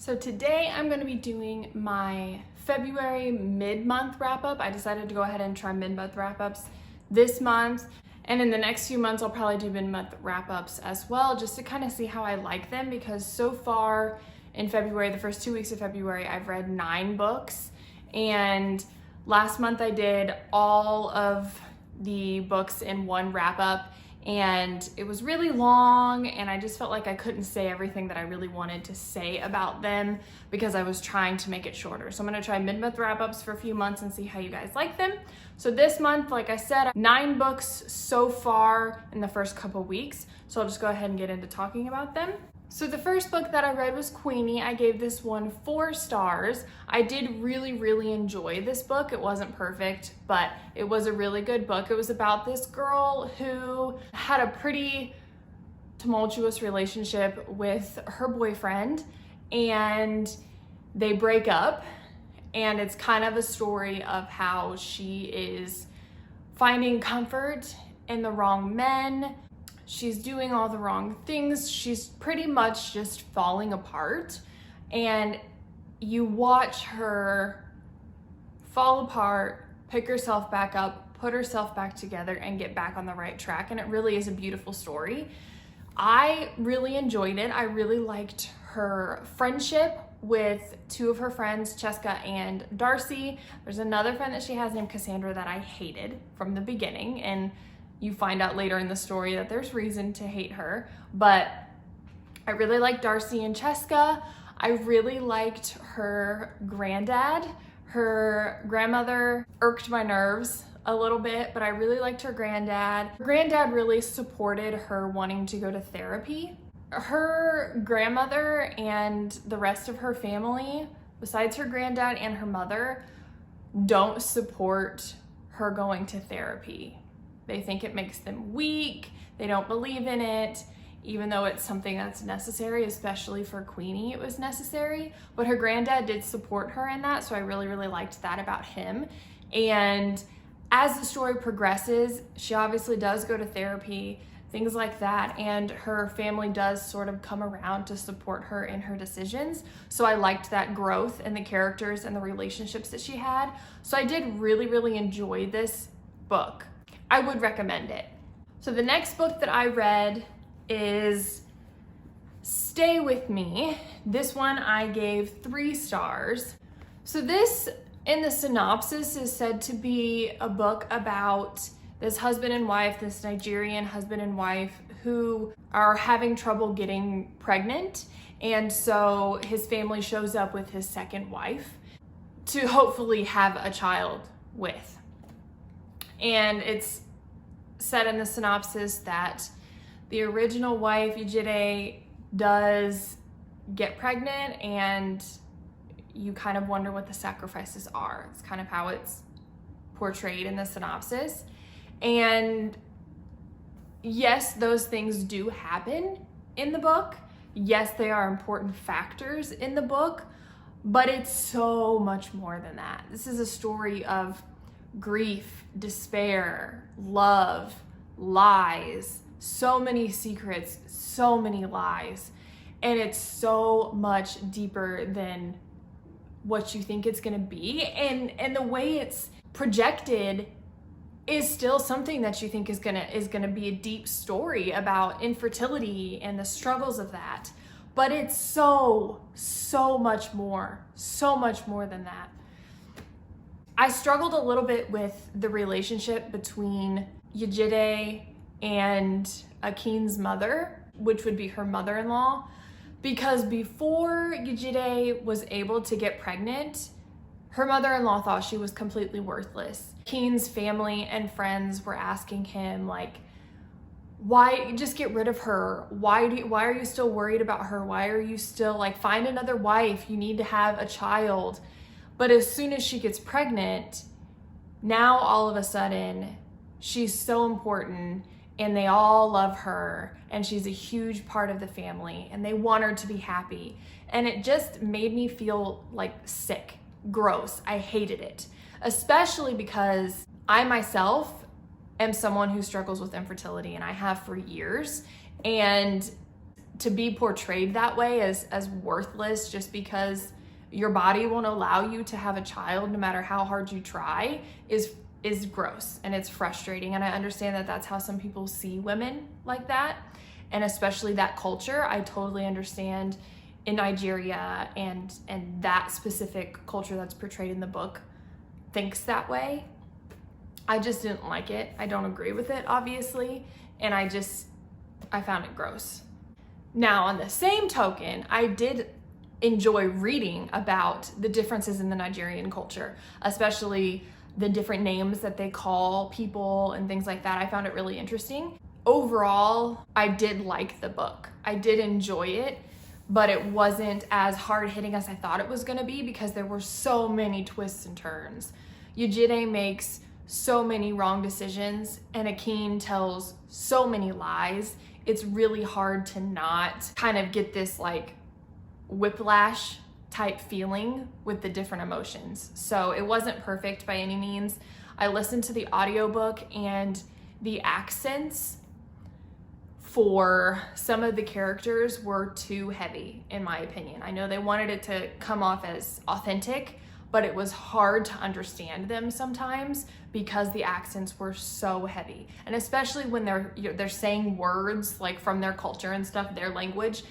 So today I'm going to be doing my February mid-month wrap-up. I decided to go ahead and try mid-month wrap-ups this month. And in the next few months, I'll probably do mid-month wrap-ups as well, just to kind of see how I like them, because so far in February, the first 2 weeks of February, I've read 9 books. And last month I did all of the books in one wrap-up, and it was really long, and I just felt like I couldn't say everything that I really wanted to say about them because I was trying to make it shorter. So I'm gonna try mid-month wrap-ups for a few months and see how you guys like them. So this month, like I said, 9 books so far in the first couple weeks. So I'll just go ahead and get into talking about them. So the first book that I read was Queenie. I gave this one 4 stars. I did really enjoy this book. It wasn't perfect, but it was a really good book. It was about this girl who had a pretty tumultuous relationship with her boyfriend, and they break up, and it's kind of a story of how she is finding comfort in the wrong men. She's doing all the wrong things. She's pretty much just falling apart, and you watch her fall apart, pick herself back up, put herself back together, and get back on the right track. And it really is a beautiful story. I really enjoyed it. I really liked her friendship with 2 of her friends, Cheska and Darcy. There's another friend that she has named Cassandra that I hated from the beginning, and you find out later in the story that there's reason to hate her. But I really liked Darcy and Cheska. I really liked her granddad. Her grandmother irked my nerves a little bit, but I really liked her granddad. Her granddad really supported her wanting to go to therapy. Her grandmother and the rest of her family, besides her granddad and her mother, don't support her going to therapy. They think it makes them weak. They don't believe in it, even though it's something that's necessary, especially for Queenie, it was necessary. But her granddad did support her in that, so I really liked that about him. And as the story progresses, she obviously does go to therapy, things like that, and her family does sort of come around to support her in her decisions. So I liked that growth in the characters and the relationships that she had. So I did really enjoy this book. I would recommend it. So the next book that I read is Stay With Me. This one I gave 3 stars. So this, in the synopsis, is said to be a book about this husband and wife, this Nigerian husband and wife, who are having trouble getting pregnant. And so his family shows up with his second wife to hopefully have a child with. And it's said in the synopsis that the original wife, Ejide, does get pregnant, and you kind of wonder what the sacrifices are. It's kind of how it's portrayed in the synopsis. And yes, those things do happen in the book. Yes, they are important factors in the book, but it's so much more than that. This is a story of grief, despair, love, lies, so many secrets, so many lies. And it's so much deeper than what you think it's gonna be. And the way it's projected is still something that you think is gonna be a deep story about infertility and the struggles of that. But it's so much more than that. I struggled a little bit with the relationship between Ejide and Akin's mother, which would be her mother-in-law, because before Ejide was able to get pregnant, her mother-in-law thought she was completely worthless. Akin's family and friends were asking him, like, why just get rid of her? Why are you still worried about her? Why are you still, like, find another wife? You need to have a child. But as soon as she gets pregnant, now all of a sudden, she's so important, and they all love her, and she's a huge part of the family, and they want her to be happy. And it just made me feel like sick, gross. I hated it, especially because I myself am someone who struggles with infertility, and I have for years. And to be portrayed that way as worthless just because your body won't allow you to have a child no matter how hard you try is gross, and it's frustrating. And I understand that that's how some people see women, like that, and especially that culture. I totally understand in Nigeria and that specific culture that's portrayed in the book thinks that way. I just didn't like it. I don't agree with it, obviously, and I found it gross. Now, on the same token, I did enjoy reading about the differences in the Nigerian culture, especially the different names that they call people and things like that. I found it really interesting. Overall, I did like the book. I did enjoy it, but it wasn't as hard-hitting as I thought it was gonna be because there were so many twists and turns. Yejide makes so many wrong decisions and Akin tells so many lies. It's really hard to not kind of get this like whiplash type feeling with the different emotions. So it wasn't perfect by any means. I listened to the audiobook and the accents for some of the characters were too heavy, in my opinion. I know they wanted it to come off as authentic, but it was hard to understand them sometimes because the accents were so heavy. And especially when they're saying words like from their culture and stuff, their language,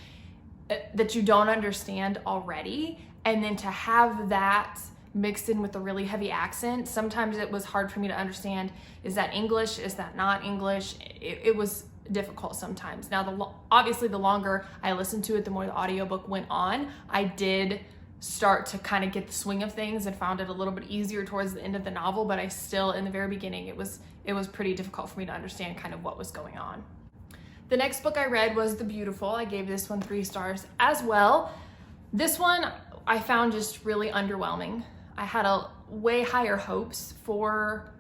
that you don't understand already, and then to have that mixed in with a really heavy accent, sometimes it was hard for me to understand, is that English, is that not English? It was difficult sometimes. Now, obviously the longer I listened to it, the more the audiobook went on, I did start to kind of get the swing of things and found it a little bit easier towards the end of the novel, but I still, in the very beginning, it was pretty difficult for me to understand kind of what was going on. The next book I read was The Beautiful. I gave this one 3 stars as well. This one I found just really underwhelming. I had a way higher hopes for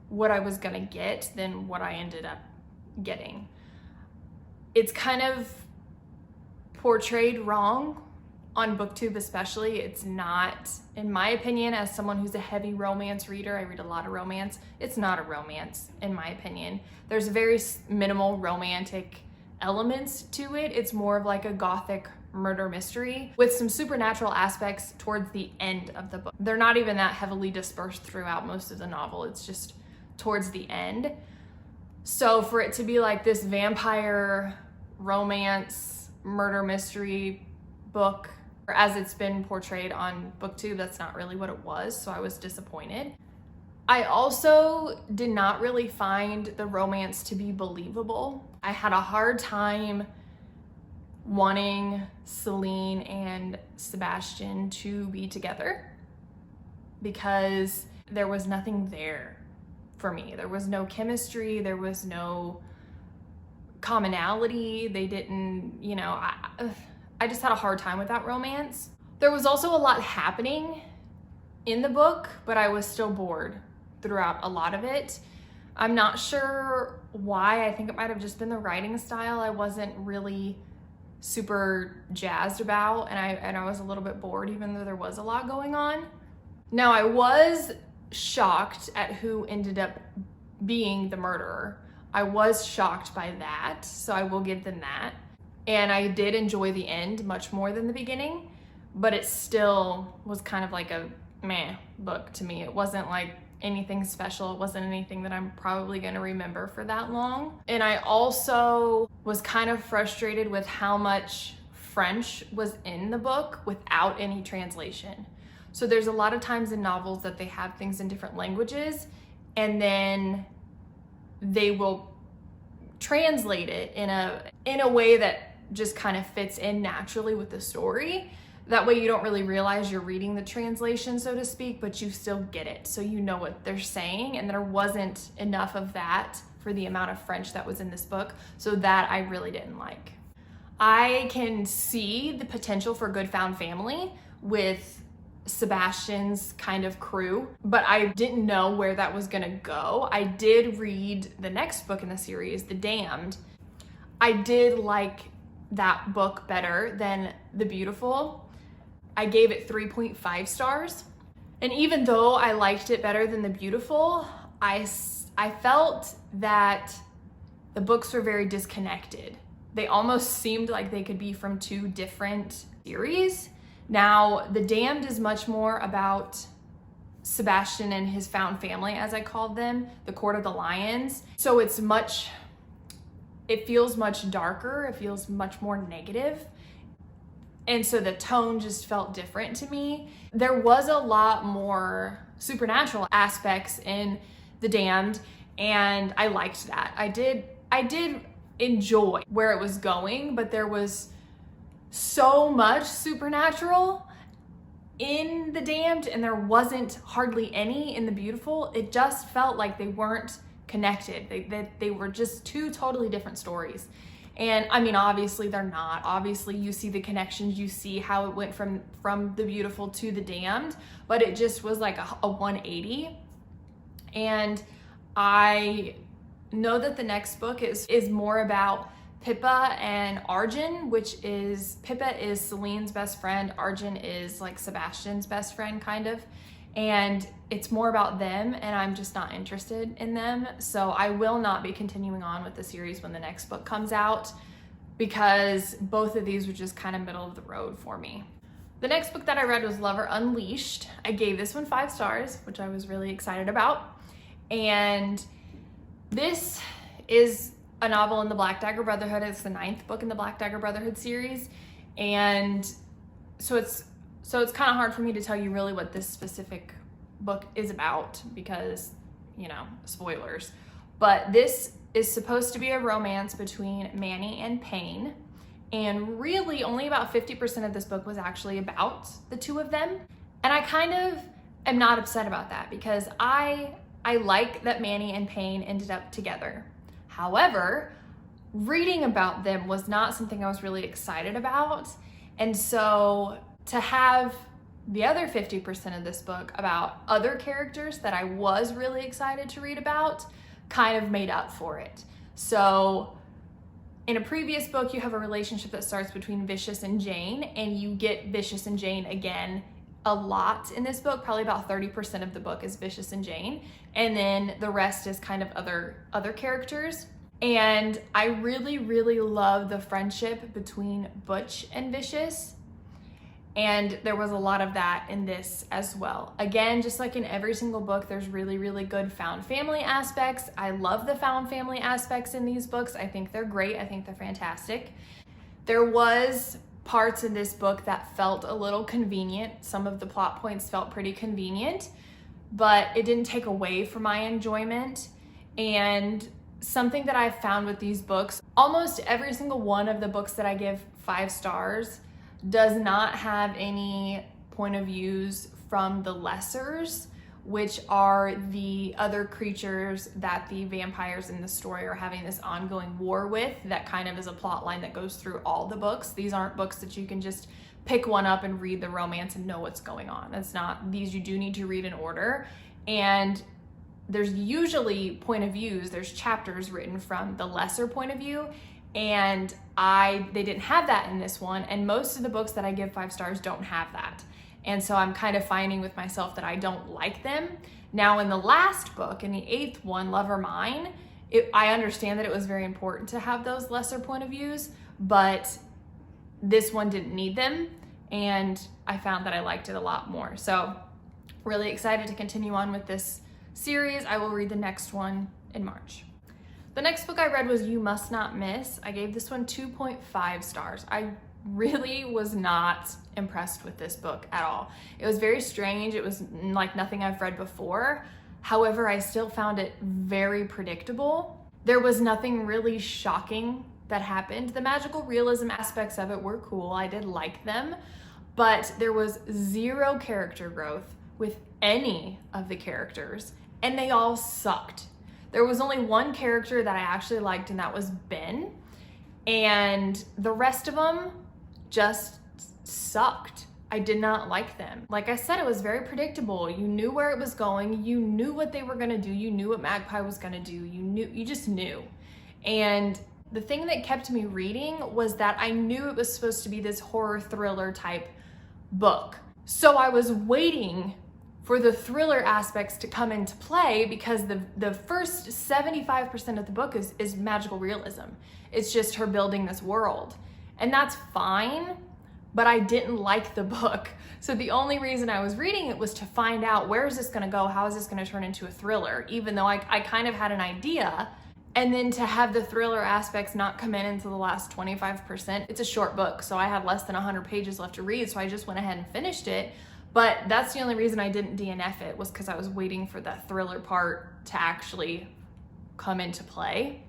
what I was gonna get than what I ended up getting. It's kind of portrayed wrong on BookTube especially. It's not, in my opinion, as someone who's a heavy romance reader, I read a lot of romance, it's not a romance, in my opinion. There's very minimal romantic elements to it. It's more of like a gothic murder mystery with some supernatural aspects towards the end of the book. They're not even that heavily dispersed throughout most of the novel. It's just towards the end. So for it to be like this vampire romance murder mystery book, as it's been portrayed on BookTube, that's not really what it was, so I was disappointed. I also did not really find the romance to be believable. I had a hard time wanting Celine and Sebastian to be together because there was nothing there for me. There was no chemistry, there was no commonality. They didn't, I just had a hard time with that romance. There was also a lot happening in the book, but I was still bored throughout a lot of it. I'm not sure why. I think it might have just been the writing style. I wasn't really super jazzed about, and I was a little bit bored even though there was a lot going on. Now, I was shocked at who ended up being the murderer. I was shocked by that, so I will give them that. And I did enjoy the end much more than the beginning, but it still was kind of like a meh book to me. It wasn't like anything special. It wasn't anything that I'm probably gonna remember for that long. And I also was kind of frustrated with how much French was in the book without any translation. So there's a lot of times in novels that they have things in different languages and then they will translate it in a way that just kind of fits in naturally with the story. That way you don't really realize you're reading the translation, so to speak, but you still get it. So you know what they're saying, and there wasn't enough of that for the amount of French that was in this book. So that I really didn't like. I can see the potential for Good Found Family with Sebastian's kind of crew, but I didn't know where that was gonna go. I did read the next book in the series, The Damned. I did like that book better than The Beautiful. I gave it 3.5 stars. And even though I liked it better than The Beautiful, I felt that the books were very disconnected they almost seemed like they could be from two different series. Now, The Damned is much more about Sebastian and his found family, as I called them, the Court of the Lions. So it feels much darker, it feels much more negative. And so the tone just felt different to me. There was a lot more supernatural aspects in The Damned, and I liked that. I did enjoy where it was going, but there was so much supernatural in The Damned, and there wasn't hardly any in The Beautiful. It just felt like they weren't connected. They were just two totally different stories. And I mean, obviously they're not. Obviously you see the connections, you see how it went from The Beautiful to The Damned, but it just was like a 180. And I know that the next book is more about Pippa and Arjun, which is, Pippa is Celine's best friend, Arjun is like Sebastian's best friend kind of, and it's more about them, and I'm just not interested in them. So I will not be continuing on with the series when the next book comes out, because both of these were just kind of middle of the road for me. The next book that I read was Lover Unleashed. I gave this one 5 stars, which I was really excited about. And this is a novel in the Black Dagger Brotherhood. It's the 9th book in the Black Dagger Brotherhood series. And so it's kind of hard for me to tell you really what this specific book is about because, you know, spoilers. But this is supposed to be a romance between Manny and Payne. And really only about 50% of this book was actually about the two of them. And I kind of am not upset about that because I like that Manny and Payne ended up together. However, reading about them was not something I was really excited about. And so to have the other 50% of this book about other characters that I was really excited to read about kind of made up for it. So in a previous book, you have a relationship that starts between Vicious and Jane, and you get Vicious and Jane again a lot in this book. Probably about 30% of the book is Vicious and Jane, and then the rest is kind of other characters. And I really, really love the friendship between Butch and Vicious, and there was a lot of that in this as well. Again, just like in every single book, there's really, really good found family aspects. I love the found family aspects in these books. I think they're great. I think they're fantastic. There was parts in this book that felt a little convenient. Some of the plot points felt pretty convenient, but it didn't take away from my enjoyment. And something that I've found with these books, almost every single one of the books that I give 5 stars does not have any point of views from the lessers, which are the other creatures that the vampires in the story are having this ongoing war with. That kind of is a plot line that goes through all the books. These aren't books that you can just pick one up and read the romance and know what's going on. It's not, these you do need to read in order. And there's usually point of views, there's chapters written from the lesser point of view, and they didn't have that in this one, and most of the books that I give 5 stars don't have that. And so I'm kind of finding with myself that I don't like them. Now in the last book, in the 8th one, Lover Mine, I understand that it was very important to have those lesser point of views, but this one didn't need them, and I found that I liked it a lot more. So really excited to continue on with this series. I will read the next one in March. The next book I read was You Must Not Miss. I gave this one 2.5 stars. I really was not impressed with this book at all. It was very strange. It was like nothing I've read before. However, I still found it very predictable. There was nothing really shocking that happened. The magical realism aspects of it were cool. I did like them, but there was 0 character growth with any of the characters, and they all sucked. There was only one character that I actually liked, and that was Ben. And the rest of them just sucked. I did not like them. Like I said, it was very predictable. You knew where it was going. You knew what they were gonna do. You knew what Magpie was gonna do. You just knew. And the thing that kept me reading was that I knew it was supposed to be this horror thriller type book. So I was waiting for the thriller aspects to come into play, because the first 75% of the book is magical realism. It's just her building this world. And that's fine, but I didn't like the book. So the only reason I was reading it was to find out, where is this gonna go? How is this gonna turn into a thriller? Even though I kind of had an idea. And then to have the thriller aspects not come in until the last 25%. It's a short book, so I had less than 100 pages left to read, so I just went ahead and finished it. But that's the only reason I didn't DNF it, was because I was waiting for that thriller part to actually come into play.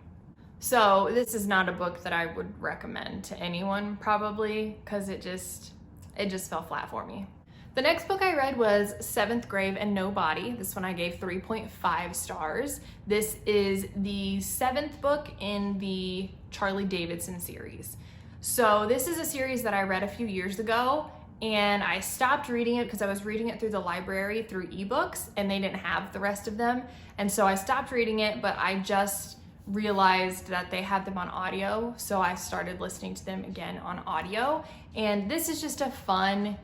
So this is not a book that I would recommend to anyone, probably, because it just fell flat for me. The next book I read was Seventh Grave and No Body. This one I gave 3.5 stars. This is the 7th book in the Charlie Davidson series. So this is a series that I read a few years ago, and I stopped reading it because I was reading it through the library through ebooks, and they didn't have the rest of them. And so I stopped reading it, but I just realized that they had them on audio, so I started listening to them again on audio. And this is just a fun,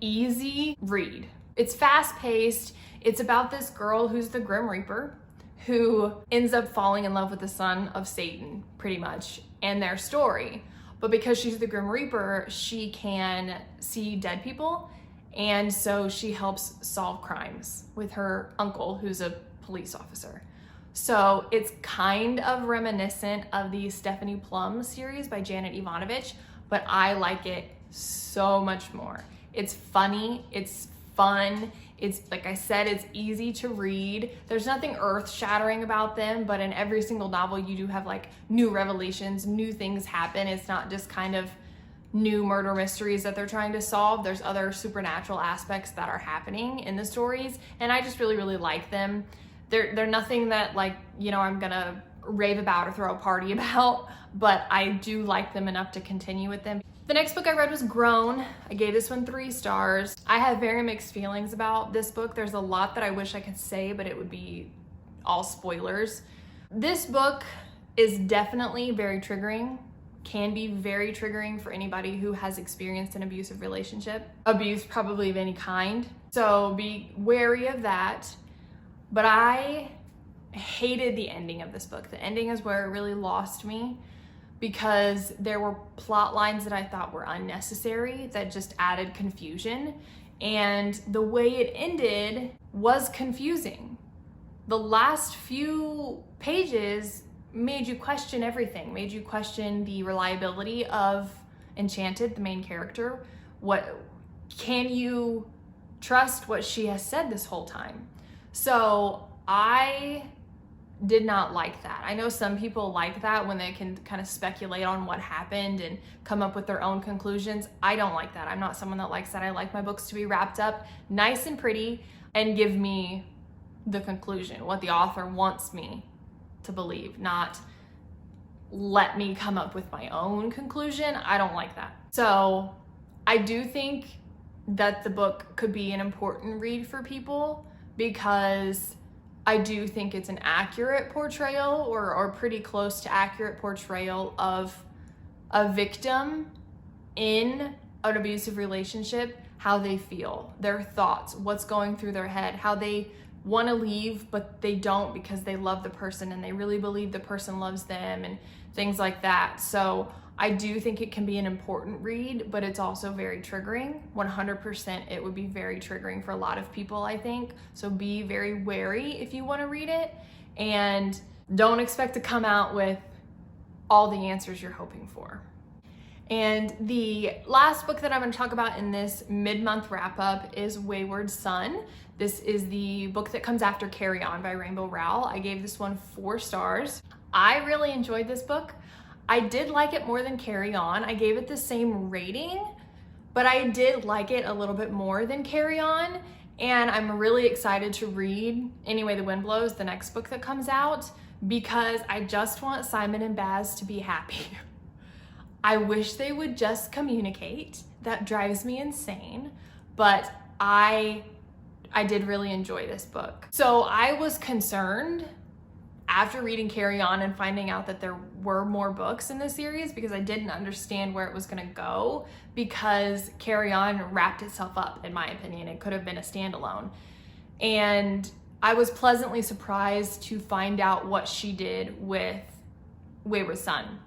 easy read. It's fast-paced. It's about this girl who's the Grim Reaper, who ends up falling in love with the son of Satan, pretty much, and their story. But because she's the Grim Reaper, she can see dead people, and so she helps solve crimes with her uncle, who's a police officer. So it's kind of reminiscent of the Stephanie Plum series by Janet Ivanovich, but I like it so much more. It's funny, it's fun, it's, like I said, it's easy to read. There's nothing earth-shattering about them, but in every single novel you do have like new revelations, new things happen. It's not just kind of new murder mysteries that they're trying to solve. There's other supernatural aspects that are happening in the stories, and I just really, really like them. They're nothing that, like, you know, I'm gonna rave about or throw a party about, but I do like them enough to continue with them. The next book I read was Grown. I gave this one 3 stars. I have very mixed feelings about this book. There's a lot that I wish I could say, but it would be all spoilers. This book is definitely very triggering, can be very triggering for anybody who has experienced an abusive relationship, abuse probably of any kind. So be wary of that. But I hated the ending of this book. The ending is where it really lost me, because there were plot lines that I thought were unnecessary that just added confusion. And the way it ended was confusing. The last few pages made you question everything, made you question the reliability of Enchanted, the main character. What, can you trust what she has said this whole time? So I did not like that. I know some people like that when they can kind of speculate on what happened and come up with their own conclusions. I don't like that. I'm not someone that likes that. I like my books to be wrapped up nice and pretty and give me the conclusion, what the author wants me to believe, not let me come up with my own conclusion. I don't like that. So I do think that the book could be an important read for people, because I do think it's an accurate portrayal, or pretty close to accurate portrayal of a victim in an abusive relationship, how they feel, their thoughts, what's going through their head, how they want to leave but they don't because they love the person and they really believe the person loves them and things like that. So I do think it can be an important read, but it's also very triggering. 100% it would be very triggering for a lot of people, I think. So be very wary if you want to read it, and don't expect to come out with all the answers you're hoping for. And the last book that I'm going to talk about in this mid-month wrap-up is Wayward Sun. This is the book that comes after Carry On by Rainbow Rowell. I gave this one 4 stars. I really enjoyed this book. I did like it more than Carry On. I gave it the same rating, but I did like it a little bit more than Carry On, and I'm really excited to read Anyway the Wind Blows, the next book that comes out, because I just want Simon and Baz to be happy. I wish they would just communicate. That drives me insane, but I did really enjoy this book. So I was concerned after reading Carry On and finding out that there were more books in the series, because I didn't understand where it was gonna go, because Carry On wrapped itself up, in my opinion. It could have been a standalone. And I was pleasantly surprised to find out what she did with Wayward Sun.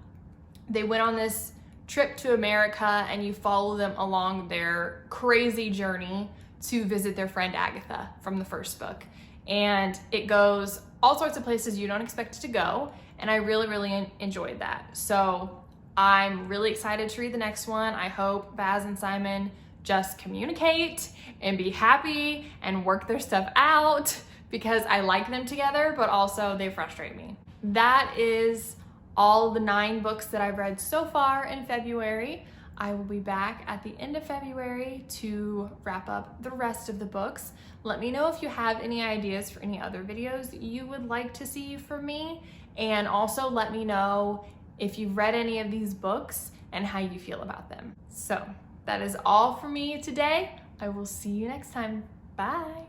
They went on this trip to America, and you follow them along their crazy journey to visit their friend Agatha from the first book. And it goes all sorts of places you don't expect it to go, and I really enjoyed that. So I'm really excited to read the next one. I hope Baz and Simon just communicate and be happy and work their stuff out, because I like them together, but also they frustrate me. That is all the 9 books that I've read so far in February. I will be back at the end of February to wrap up the rest of the books. Let me know if you have any ideas for any other videos you would like to see from me, and also let me know if you've read any of these books and how you feel about them. So that is all for me today. I will see you next time. Bye.